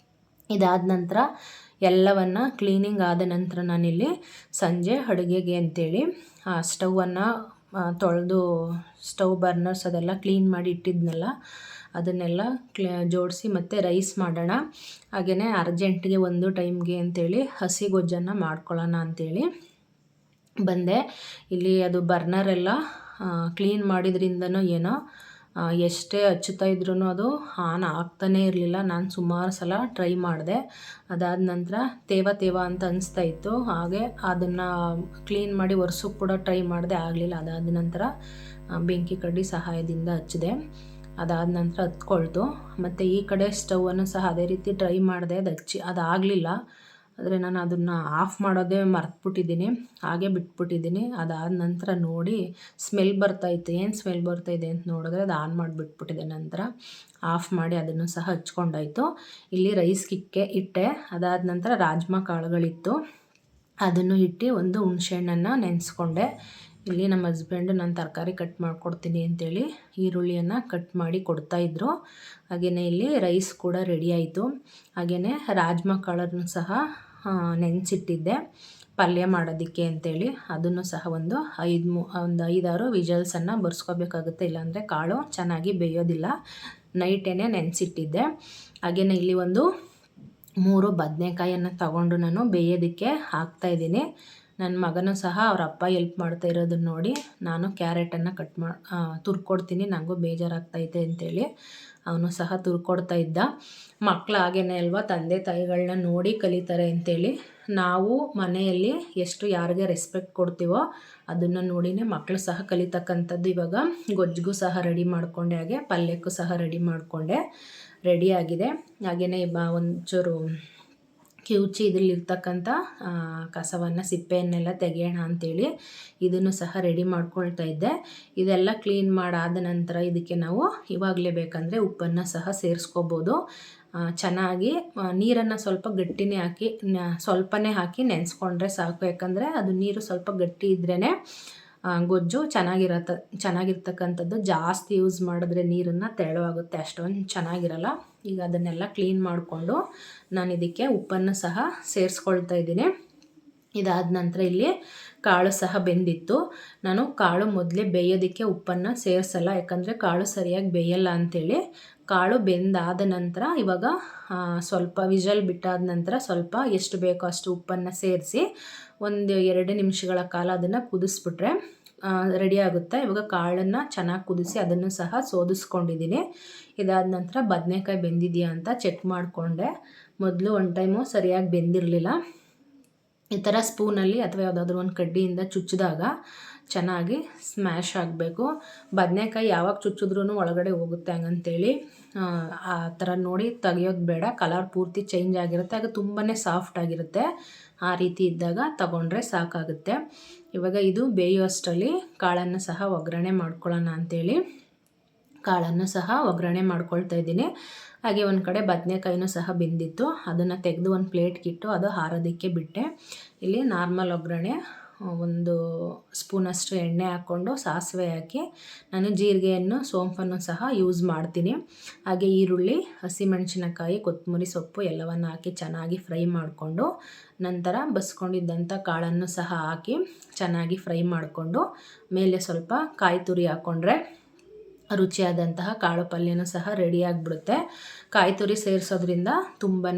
ಇದಾದ ನಂತರ ಎಲ್ಲವನ್ನು ಕ್ಲೀನಿಂಗ್ ಆದ ನಂತರ ನಾನಿಲ್ಲಿ ಸಂಜೆ ಅಡುಗೆಗೆ ಅಂತೇಳಿ ಸ್ಟವನ್ನು ತೊಳೆದು ಸ್ಟವ್ ಬರ್ನರ್ಸ್ ಅದೆಲ್ಲ ಕ್ಲೀನ್ ಮಾಡಿ ಇಟ್ಟಿದ್ನಲ್ಲ ಅದನ್ನೆಲ್ಲ ಜೋಡಿಸಿ ಮತ್ತು ರೈಸ್ ಮಾಡೋಣ. ಹಾಗೆಯೇ ಅರ್ಜೆಂಟಿಗೆ ಒಂದು ಟೈಮ್ಗೆ ಅಂತೇಳಿ ಹಸಿ ಗೊಜ್ಜನ್ನು ಮಾಡ್ಕೊಳ್ಳೋಣ ಅಂಥೇಳಿ ಬಂದೆ. ಇಲ್ಲಿ ಅದು ಬರ್ನರೆಲ್ಲ ಕ್ಲೀನ್ ಮಾಡಿದ್ರಿಂದನೋ ಏನೋ ಎಷ್ಟೇ ಹಚ್ಚುತ್ತಾ ಇದ್ರೂ ಅದು ಆನ್ ಆಗ್ತಾನೇ ಇರಲಿಲ್ಲ. ನಾನು ಸುಮಾರು ಸಲ ಟ್ರೈ ಮಾಡಿದೆ. ಅದಾದ ನಂತರ ತೇವ ಅಂತ ಅನಿಸ್ತಾ ಇತ್ತು. ಹಾಗೆ ಅದನ್ನು ಕ್ಲೀನ್ ಮಾಡಿ ಒರೆಸೋಕ್ಕೆ ಕೂಡ ಟ್ರೈ ಮಾಡಿದೆ, ಆಗಲಿಲ್ಲ. ಅದಾದ ನಂತರ ಬೆಂಕಿ ಕಡ್ಡಿ ಸಹಾಯದಿಂದ ಹಚ್ಚಿದೆ. ಅದಾದ ನಂತರ ಹತ್ಕೊಳ್ತು. ಮತ್ತು ಈ ಕಡೆ ಸ್ಟವನ್ನು ಸಹ ಅದೇ ರೀತಿ ಟ್ರೈ ಮಾಡಿದೆ, ಅದಾಗಲಿಲ್ಲ. ಆದರೆ ನಾನು ಅದನ್ನು ಆಫ್ ಮಾಡೋದೇ ಮರ್ತುಬಿಟ್ಟಿದ್ದೀನಿ, ಹಾಗೆ ಬಿಟ್ಬಿಟ್ಟಿದ್ದೀನಿ. ಅದಾದ ನಂತರ ನೋಡಿ ಸ್ಮೆಲ್ ಬರ್ತಾಯಿತ್ತು. ಏನು ಸ್ಮೆಲ್ ಬರ್ತಾಯಿದೆ ಅಂತ ನೋಡಿದ್ರೆ ಅದು ಆನ್ ಮಾಡಿಬಿಟ್ಬಿಟ್ಟಿದೆ. ನಂತರ ಆಫ್ ಮಾಡಿ ಅದನ್ನು ಸಹ ಹಚ್ಕೊಂಡಾಯಿತು. ಇಲ್ಲಿ ರೈಸ್ಗೆ ಇಟ್ಟೆ. ಅದಾದ ನಂತರ ರಾಜ್ಮಾ ಕಾಳುಗಳಿತ್ತು, ಅದನ್ನು ಇಟ್ಟು ಒಂದು ಹುಣಸೆಹಣ್ಣನ್ನು ನೆನೆಸ್ಕೊಂಡೆ. ಇಲ್ಲಿ ನಮ್ಮ ಹಸ್ಬೆಂಡು ನಾನು ತರಕಾರಿ ಕಟ್ ಮಾಡಿಕೊಡ್ತೀನಿ ಅಂತೇಳಿ ಈರುಳ್ಳಿಯನ್ನು ಕಟ್ ಮಾಡಿ ಕೊಡ್ತಾಯಿದ್ರು. ಹಾಗೆಯೇ ಇಲ್ಲಿ ರೈಸ್ ಕೂಡ ರೆಡಿ ಆಯಿತು. ಹಾಗೆಯೇ ರಾಜ್ಮಾ ಕಾಳನ್ನು ಸಹ ನೆನೆಸಿಟ್ಟಿದ್ದೆ ಪಲ್ಯ ಮಾಡೋದಕ್ಕೆ ಅಂತೇಳಿ. ಅದನ್ನು ಸಹ ಒಂದು 5-6 ವಿಜಲ್ಸನ್ನು ಬರ್ಸ್ಕೋಬೇಕಾಗುತ್ತೆ, ಇಲ್ಲಾಂದರೆ ಕಾಳು ಚೆನ್ನಾಗಿ ಬೇಯೋದಿಲ್ಲ. ನೈಟೇ ನೆನೆಸಿಟ್ಟಿದ್ದೆ. ಹಾಗೆಯೇ ಇಲ್ಲಿ ಒಂದು 3 ಬದನೆಕಾಯನ್ನು ತಗೊಂಡು ನಾನು ಬೇಯೋದಕ್ಕೆ ಹಾಕ್ತಾಯಿದ್ದೀನಿ. ನನ್ನ ಮಗನೂ ಸಹ ಅವ್ರ ಅಪ್ಪ ಹೆಲ್ಪ್ ಮಾಡ್ತಾ ಇರೋದನ್ನ ನೋಡಿ ನಾನು ಕ್ಯಾರೆಟನ್ನು ತುರ್ಕೊಡ್ತೀನಿ, ನನಗೂ ಬೇಜಾರಾಗ್ತೈತೆ ಅಂತೇಳಿ ಅವನು ಸಹ ತುರ್ಕೊಡ್ತಾ ಇದ್ದ. ಮಕ್ಕಳು ಹಾಗೇನೆ ಅಲ್ವಾ, ತಂದೆ ತಾಯಿಗಳನ್ನ ನೋಡಿ ಕಲಿತಾರೆ ಅಂತೇಳಿ ನಾವು ಮನೆಯಲ್ಲಿ ಎಷ್ಟು ಯಾರಿಗೆ ರೆಸ್ಪೆಕ್ಟ್ ಕೊಡ್ತೀವೋ ಅದನ್ನು ನೋಡಿನೇ ಮಕ್ಕಳು ಸಹ ಕಲಿತಕ್ಕಂಥದ್ದು. ಇವಾಗ ಗೊಜ್ಜಿಗೂ ಸಹ ರೆಡಿ ಮಾಡಿಕೊಂಡೆ, ಹಾಗೆ ಪಲ್ಯಕ್ಕೂ ಸಹ ರೆಡಿ ಮಾಡಿಕೊಂಡೆ, ರೆಡಿಯಾಗಿದೆ. ಹಾಗೆಯೇ ಒಂಚೂರು ಕಿವುಚಿ ಇದರಲ್ಲಿರ್ತಕ್ಕಂಥ ಕಸವನ್ನು ಸಿಪ್ಪೆಯನ್ನೆಲ್ಲ ತೆಗೆಯೋಣ ಅಂಥೇಳಿ ಇದನ್ನು ಸಹ ರೆಡಿ ಮಾಡ್ಕೊಳ್ತಾ ಇದ್ದೆ. ಇದೆಲ್ಲ ಕ್ಲೀನ್ ಮಾಡಾದ ನಂತರ ಇದಕ್ಕೆ ನಾವು ಇವಾಗಲೇ ಬೇಕಂದರೆ ಉಪ್ಪನ್ನು ಸಹ ಸೇರಿಸ್ಕೋಬೋದು. ಚೆನ್ನಾಗಿ ನೀರನ್ನು ಸ್ವಲ್ಪ ಗಟ್ಟಿನೇ ಹಾಕಿ ಸ್ವಲ್ಪನೇ ಹಾಕಿ ನೆನೆಸ್ಕೊಂಡ್ರೆ ಸಾಕು. ಯಾಕಂದರೆ ಅದು ನೀರು ಸ್ವಲ್ಪ ಗಟ್ಟಿ ಇದ್ರೇ ಗೊಜ್ಜು ಚೆನ್ನಾಗಿರ್ತಕ್ಕಂಥದ್ದು. ಜಾಸ್ತಿ ಯೂಸ್ ಮಾಡಿದ್ರೆ ನೀರನ್ನು ತೆಳುವಾಗುತ್ತೆ, ಅಷ್ಟೊಂದು ಚೆನ್ನಾಗಿರಲ್ಲ. ಈಗ ಅದನ್ನೆಲ್ಲ ಕ್ಲೀನ್ ಮಾಡಿಕೊಂಡು ನಾನು ಇದಕ್ಕೆ ಉಪ್ಪನ್ನು ಸಹ ಸೇರಿಸ್ಕೊಳ್ತಾ ಇದ್ದೀನಿ. ಇದಾದ ನಂತರ ಇಲ್ಲಿ ಕಾಳು ಸಹ ಬೆಂದಿತ್ತು. ನಾನು ಕಾಳು ಮೊದಲೇ ಬೇಯೋದಕ್ಕೆ ಉಪ್ಪನ್ನು ಸೇರಿಸಲ್ಲ, ಯಾಕಂದರೆ ಕಾಳು ಸರಿಯಾಗಿ ಬೇಯಲ್ಲ ಅಂಥೇಳಿ. ಕಾಳು ಬೆಂದಾದ ನಂತರ ಇವಾಗ ಸ್ವಲ್ಪ ವಿಜಲ್ ಬಿಟ್ಟಾದ ನಂತರ ಸ್ವಲ್ಪ ಎಷ್ಟು ಬೇಕೋ ಅಷ್ಟು ಉಪ್ಪನ್ನು ಸೇರಿಸಿ ಒಂದು 2 ನಿಮಿಷಗಳ ಕಾಲ ಅದನ್ನು ಕುದಿಸ್ಬಿಟ್ರೆ ರೆಡಿ ಆಗುತ್ತೆ. ಇವಾಗ ಕಾಳನ್ನು ಚೆನ್ನಾಗಿ ಕುದಿಸಿ ಅದನ್ನು ಸಹ ಸೋದಿಸ್ಕೊಂಡಿದ್ದೀನಿ. ಇದಾದ ನಂತರ ಬದನೆಕಾಯಿ ಬೆಂದಿದೆಯಾ ಅಂತ ಚೆಕ್ ಮಾಡಿಕೊಂಡೆ. ಮೊದಲು ಒಂದು ಟೈಮು ಸರಿಯಾಗಿ ಬೆಂದಿರಲಿಲ್ಲ. ಈ ಥರ ಸ್ಪೂನಲ್ಲಿ ಅಥವಾ ಯಾವುದಾದ್ರೂ ಒಂದು ಕಡ್ಡಿಯಿಂದ ಚುಚ್ಚಿದಾಗ ಚೆನ್ನಾಗಿ ಸ್ಮ್ಯಾಶ್ ಆಗಬೇಕು. ಬದನೆಕಾಯಿ ಯಾವಾಗ ಚುಚ್ಚಿದ್ರೂ ಒಳಗಡೆ ಹೋಗುತ್ತೆ, ಹಂಗಂತೇಳಿ ಆ ಥರ ನೋಡಿ ತೆಗಿಯೋದು ಬೇಡ. ಕಲರ್ ಪೂರ್ತಿ ಚೇಂಜ್ ಆಗಿರುತ್ತೆ, ಆಗ ತುಂಬಾ ಸಾಫ್ಟ್ ಆಗಿರುತ್ತೆ. ಆ ರೀತಿ ಇದ್ದಾಗ ತಗೊಂಡ್ರೆ ಸಾಕಾಗುತ್ತೆ. ಇವಾಗ ಇದು ಬೇಯುವಷ್ಟರಲ್ಲಿ ಕಾಳನ್ನು ಸಹ ಒಗ್ಗರಣೆ ಮಾಡ್ಕೊಳ್ಳೋಣ ಅಂಥೇಳಿ ಕಾಳನ್ನು ಸಹ ಒಗ್ಗರಣೆ ಮಾಡ್ಕೊಳ್ತಾ ಇದ್ದೀನಿ. ಹಾಗೆ ಒಂದು ಕಡೆ ಬದನೆಕಾಯಿನೂ ಸಹ ಬೆಂದಿತ್ತು, ಅದನ್ನು ತೆಗೆದು ಒಂದು ಪ್ಲೇಟ್ಗೆ ಇಟ್ಟು ಅದು ಆರೋದಕ್ಕೆ ಬಿಟ್ಟೆ. ಇಲ್ಲಿ ನಾರ್ಮಲ್ ಒಗ್ಗರಣೆ 1 ಸ್ಪೂನಷ್ಟು ಎಣ್ಣೆ ಹಾಕ್ಕೊಂಡು ಸಾಸಿವೆ ಹಾಕಿ ನಾನು ಜೀರಿಗೆಯನ್ನು ಸೋಂಪನ್ನು ಸಹ ಯೂಸ್ ಮಾಡ್ತೀನಿ. ಹಾಗೆ ಈರುಳ್ಳಿ, ಹಸಿಮೆಣಸಿನಕಾಯಿ, ಕೊತ್ತಂಬರಿ ಸೊಪ್ಪು ಎಲ್ಲವನ್ನು ಹಾಕಿ ಚೆನ್ನಾಗಿ ಫ್ರೈ ಮಾಡಿಕೊಂಡು ನಂತರ ಬಸ್ಕೊಂಡಿದ್ದಂಥ ಕಾಳನ್ನು ಸಹ ಹಾಕಿ ಚೆನ್ನಾಗಿ ಫ್ರೈ ಮಾಡಿಕೊಂಡು ಮೇಲೆ ಸ್ವಲ್ಪ ಕಾಯಿ ತುರಿ ಹಾಕ್ಕೊಂಡ್ರೆ ರುಚಿಯಾದಂತಹ ಕಾಳು ಪಲ್ಯನೂ ಸಹ ರೆಡಿಯಾಗಿಬಿಡುತ್ತೆ. ಕಾಯಿ ತುರಿ ಸೇರಿಸೋದ್ರಿಂದ ತುಂಬಾ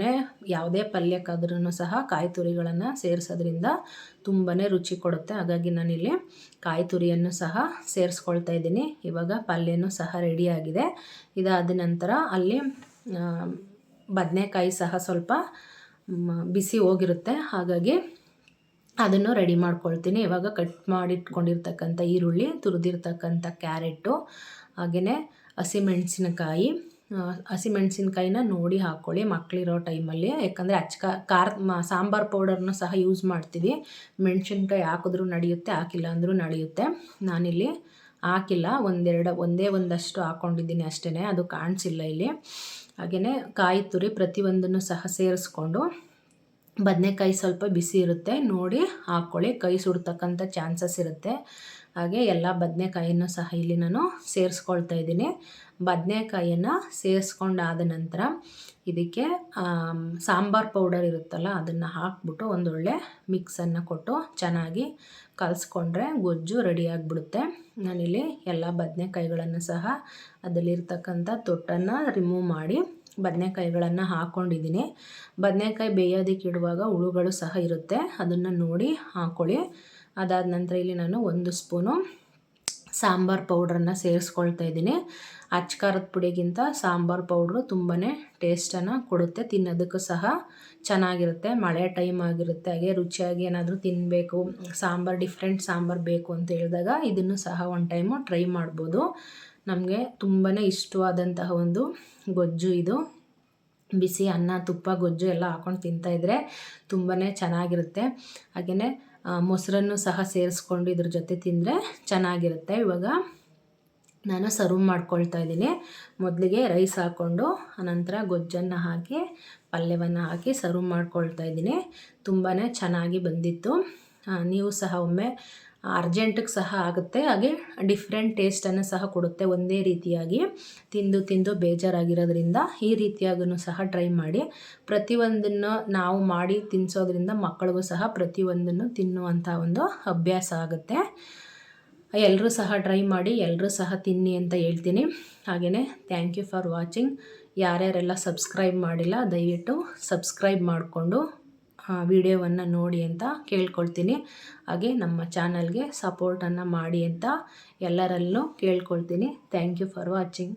ಯಾವುದೇ ಪಲ್ಯಕ್ಕಾದ್ರೂ ಸಹ ಕಾಯಿ ತುರಿಗಳನ್ನು ಸೇರಿಸೋದ್ರಿಂದ ತುಂಬಾ ರುಚಿ ಕೊಡುತ್ತೆ. ಹಾಗಾಗಿ ನಾನಿಲ್ಲಿ ಕಾಯಿ ತುರಿಯನ್ನು ಸಹ ಸೇರಿಸ್ಕೊಳ್ತಾ ಇದ್ದೀನಿ. ಇವಾಗ ಪಲ್ಯನೂ ಸಹ ರೆಡಿಯಾಗಿದೆ. ಇದಾದ ನಂತರ ಅಲ್ಲಿ ಬದನೆಕಾಯಿ ಸಹ ಸ್ವಲ್ಪ ಬಿಸಿ ಹೋಗಿರುತ್ತೆ, ಹಾಗಾಗಿ ಅದನ್ನು ರೆಡಿ ಮಾಡ್ಕೊಳ್ತೀನಿ. ಇವಾಗ ಕಟ್ ಮಾಡಿಟ್ಕೊಂಡಿರ್ತಕ್ಕಂಥ ಈರುಳ್ಳಿ, ತುರಿದಿರ್ತಕ್ಕಂಥ ಕ್ಯಾರೆಟು, ಹಾಗೆಯೇ ಹಸಿಮೆಣಸಿನ್ಕಾಯಿನ ನೋಡಿ ಹಾಕ್ಕೊಳ್ಳಿ ಮಕ್ಕಳಿರೋ ಟೈಮಲ್ಲಿ, ಯಾಕಂದರೆ ಸಾಂಬಾರು ಪೌಡರ್ನ ಸಹ ಯೂಸ್ ಮಾಡ್ತೀವಿ. ಮೆಣಸಿನ್ಕಾಯಿ ಹಾಕಿದ್ರೂ ನಡೆಯುತ್ತೆ, ಹಾಕಿಲ್ಲ ಅಂದರೂ ನಡೆಯುತ್ತೆ. ನಾನಿಲ್ಲಿ ಹಾಕಿಲ್ಲ, ಒಂದಷ್ಟು ಹಾಕ್ಕೊಂಡಿದ್ದೀನಿ ಅಷ್ಟೇ, ಅದು ಕಾಣಿಸಿಲ್ಲ ಇಲ್ಲಿ. ಹಾಗೆಯೇ ಕಾಯಿ ತುರಿ ಪ್ರತಿಯೊಂದನ್ನು ಸಹ ಸೇರಿಸ್ಕೊಂಡು ಬದನೆಕಾಯಿ ಸ್ವಲ್ಪ ಬಿಸಿ ಇರುತ್ತೆ ನೋಡಿ ಹಾಕ್ಕೊಳ್ಳಿ, ಕೈ ಸುಡ್ತಕ್ಕಂಥ ಚಾನ್ಸಸ್ ಇರುತ್ತೆ. ಹಾಗೆ ಎಲ್ಲ ಬದನೆಕಾಯಿಯನ್ನು ಸಹ ಇಲ್ಲಿ ನಾನು ಸೇರಿಸ್ಕೊಳ್ತಾ ಇದ್ದೀನಿ. ಬದನೆಕಾಯಿಯನ್ನು ಸೇರಿಸ್ಕೊಂಡಾದ ನಂತರ ಇದಕ್ಕೆ ಸಾಂಬಾರು ಪೌಡರ್ ಇರುತ್ತಲ್ಲ ಅದನ್ನು ಹಾಕ್ಬಿಟ್ಟು ಒಂದೊಳ್ಳೆ ಮಿಕ್ಸನ್ನು ಕೊಟ್ಟು ಚೆನ್ನಾಗಿ ಕಲಿಸ್ಕೊಂಡ್ರೆ ಗೊಜ್ಜು ರೆಡಿಯಾಗಿಬಿಡುತ್ತೆ. ನಾನಿಲ್ಲಿ ಎಲ್ಲ ಬದನೆಕಾಯಿಗಳನ್ನು ಸಹ ಅದರಲ್ಲಿರ್ತಕ್ಕಂಥ ತೊಟ್ಟನ್ನು ರಿಮೂವ್ ಮಾಡಿ ಬದನೆಕಾಯಿಗಳನ್ನು ಹಾಕ್ಕೊಂಡಿದ್ದೀನಿ. ಬದನೆಕಾಯಿ ಬೇಯೋದಕ್ಕೆ ಇಡುವಾಗ ಹುಳುಗಳು ಸಹ ಇರುತ್ತೆ, ಅದನ್ನು ನೋಡಿ ಹಾಕ್ಕೊಳ್ಳಿ. ಅದಾದ ನಂತರ ಇಲ್ಲಿ ನಾನು 1 ಸ್ಪೂನು ಸಾಂಬಾರು ಪೌಡ್ರನ್ನು ಸೇರಿಸ್ಕೊಳ್ತಾ ಇದ್ದೀನಿ. ಅಚ್ಕಾರದ ಪುಡಿಗಿಂತ ಸಾಂಬಾರು ಪೌಡ್ರು ತುಂಬಾ ಟೇಸ್ಟನ್ನು ಕೊಡುತ್ತೆ, ತಿನ್ನೋದಕ್ಕೂ ಸಹ ಚೆನ್ನಾಗಿರುತ್ತೆ. ಮಳೆ ಟೈಮ್ ಆಗಿರುತ್ತೆ, ಹಾಗೆ ರುಚಿಯಾಗಿ ಏನಾದರೂ ತಿನ್ನಬೇಕು, ಡಿಫ್ರೆಂಟ್ ಸಾಂಬಾರು ಬೇಕು ಅಂತ ಹೇಳಿದಾಗ ಇದನ್ನು ಸಹ ಒಂದು ಟೈಮು ಟ್ರೈ ಮಾಡ್ಬೋದು. ನಮಗೆ ತುಂಬಾ ಇಷ್ಟವಾದಂತಹ ಒಂದು ಗೊಜ್ಜು ಇದು. ಬಿಸಿ ಅನ್ನ, ತುಪ್ಪ, ಗೊಜ್ಜು ಎಲ್ಲ ಹಾಕ್ಕೊಂಡು ತಿಂತಾಯಿದ್ರೆ ತುಂಬಾ ಚೆನ್ನಾಗಿರುತ್ತೆ. ಹಾಗೆಯೇ ಮೊಸರನ್ನು ಸಹ ಸೇರಿಸ್ಕೊಂಡು ಇದ್ರ ಜೊತೆ ತಿಂದರೆ ಚೆನ್ನಾಗಿರುತ್ತೆ. ಇವಾಗ ನಾನು ಸರ್ವ್ ಮಾಡ್ಕೊಳ್ತಾ ಇದ್ದೀನಿ. ಮೊದಲಿಗೆ ರೈಸ್ ಹಾಕ್ಕೊಂಡು ಅನಂತರ ಗೊಜ್ಜನ್ನು ಹಾಕಿ ಪಲ್ಯವನ್ನು ಹಾಕಿ ಸರ್ವ್ ಮಾಡ್ಕೊಳ್ತಾ ಇದ್ದೀನಿ. ತುಂಬಾ ಚೆನ್ನಾಗಿ ಬಂದಿತ್ತು. ನೀವು ಸಹ ಒಮ್ಮೆ ಅರ್ಜೆಂಟಿಗೆ ಸಹ ಆಗುತ್ತೆ, ಹಾಗೆ ಡಿಫ್ರೆಂಟ್ ಟೇಸ್ಟನ್ನು ಸಹ ಕೊಡುತ್ತೆ. ಒಂದೇ ರೀತಿಯಾಗಿ ತಿಂದು ಬೇಜಾರಾಗಿರೋದ್ರಿಂದ ಈ ರೀತಿಯಾಗೂ ಸಹ ಟ್ರೈ ಮಾಡಿ. ಪ್ರತಿಯೊಂದನ್ನು ನಾವು ಮಾಡಿ ತಿನ್ನಿಸೋದ್ರಿಂದ ಮಕ್ಕಳಿಗೂ ಸಹ ಪ್ರತಿಯೊಂದನ್ನು ತಿನ್ನುವಂಥ ಒಂದು ಅಭ್ಯಾಸ ಆಗುತ್ತೆ. ಎಲ್ಲರೂ ಸಹ ಟ್ರೈ ಮಾಡಿ, ಎಲ್ಲರೂ ಸಹ ತಿನ್ನಿ ಅಂತ ಹೇಳ್ತೀನಿ. ಹಾಗೆಯೇ ಥ್ಯಾಂಕ್ ಯು ಫಾರ್ ವಾಚಿಂಗ್. ಯಾರ್ಯಾರೆಲ್ಲ ಸಬ್ಸ್ಕ್ರೈಬ್ ಮಾಡಿಲ್ಲ ದಯವಿಟ್ಟು ಸಬ್ಸ್ಕ್ರೈಬ್ ಮಾಡಿಕೊಂಡು ವಿಡಿಯೋವನ್ನು ನೋಡಿ ಅಂತ ಕೇಳ್ಕೊಳ್ತೀನಿ. ಹಾಗೆ ನಮ್ಮ ಚಾನಲ್ಗೆ ಸಪೋರ್ಟನ್ನು ಮಾಡಿ ಅಂತ ಎಲ್ಲರಲ್ಲೂ ಕೇಳ್ಕೊಳ್ತೀನಿ. Thank you for watching.